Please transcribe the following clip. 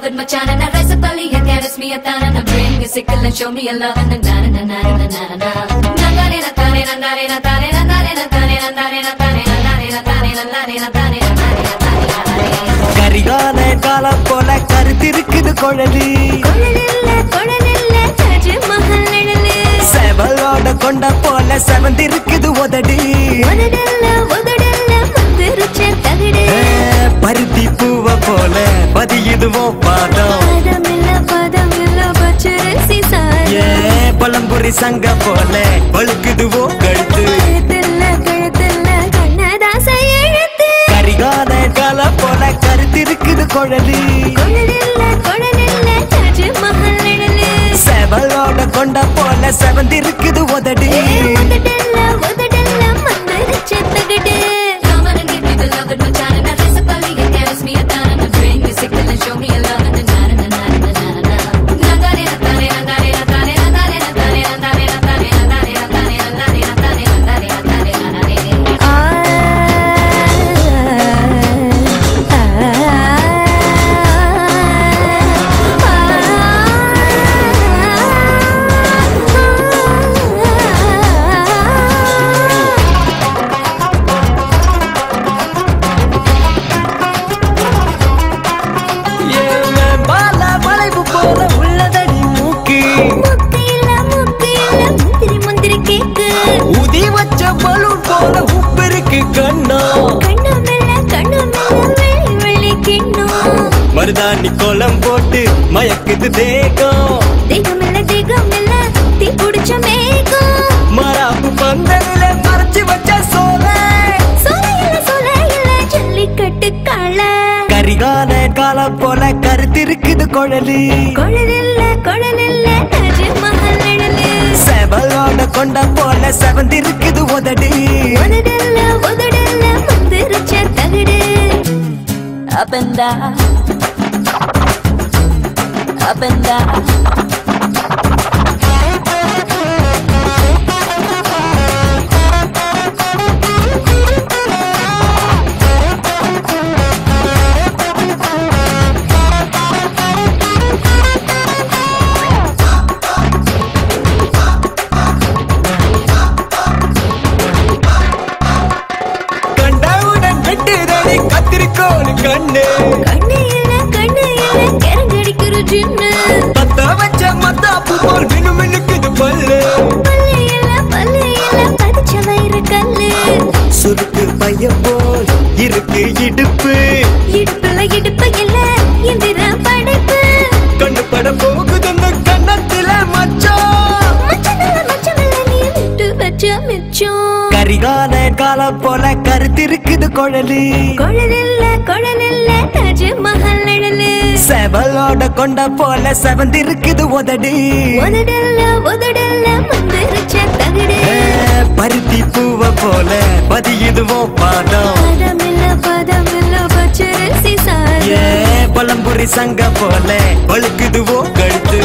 it Machan and I rise up early and caress me a tan and I bring a sickle and show me a love and na na na na na na na Nandare na tane nandare na tane nandare na tane nandare na tane nandare na tane nandare na tane nandare na tane Karikala காலம் போல கருத்திருக்குது குழலி கொழலில்ல தாஜ்மஹல் நிழலு செவலோட கொண்ட போல செவந்திருக்குது உதடி உதடல்ல மந்திருச்ச தகடு பருத்தி பூவ போல பதியுதுவோ பாதம் பதமில்ல பச்சரிசி சாறு பழம்புரி சங்க போல பழுக்குதுவோ கழுத்து கழுத்துல கண்ணதாச எழுத்து கரிகால காலம் போல கருத்திருக்குது குழலி கொழலில்ல தாஜ்மஹல் நிழலு செவலோட கொண்ட போல செவந்திருக்குது உதடி உதடல்ல மந்திருச்ச தகடு Come on and give me the love that Machan and I rise up early and caress me a tan and I bring a sickle and show me a love and na na na na na na Nandare na tane nandare na tane nandare na tane nandare na tane nandare na tane nandare na tane nandare na tane உதி வச்ச balloon போல உப்பெருக்கு கண்ணா மருதாணி கோலம் போட்டு மயக்குது தேகம் மராப்பு பந்தலில மறைச்சு வச்ச ஜல்லிக்கட்டு காள கரிகால காலம் போல கருத்திருக்குது குழலி கொழலில்ல தாஜ்மஹல் நிழலு செவலோட கொண்ட போல செவந்திருக்குது உதடி உதடல்ல மந்திருச்ச தகடு Up and down Up and down கண்ணு கரங்கடிக்கிற ஜின்னு பத்த வச்ச மத்தாப்பு போல் மினுமினுக்குது பல்லு பதிச்ச வயிறு கல்லு சுருக்கு பைய போல் இருக்கு இடுப்பு இல்ல இந்திர படைப்பு கண்ணு பட போகுதுன்னு கண்ணத்தில மச்சம் நீ விட்டு வச்ச மிச்சம் கரிகால காலம் போல கருத்திருக்குது குழலி கொழலில்ல தாஜ்மஹல் நிழலு செவலோட கொண்ட போல செவந்திருக்குது உதடி உதடல்ல மந்திருச்ச தகடு பருத்தி பூவ போல பதியுதுவோ பாதம் பதமில்ல பச்சரிசி சாறு பழம்புரி சங்க போல பழுக்குதுவோ கழுத்து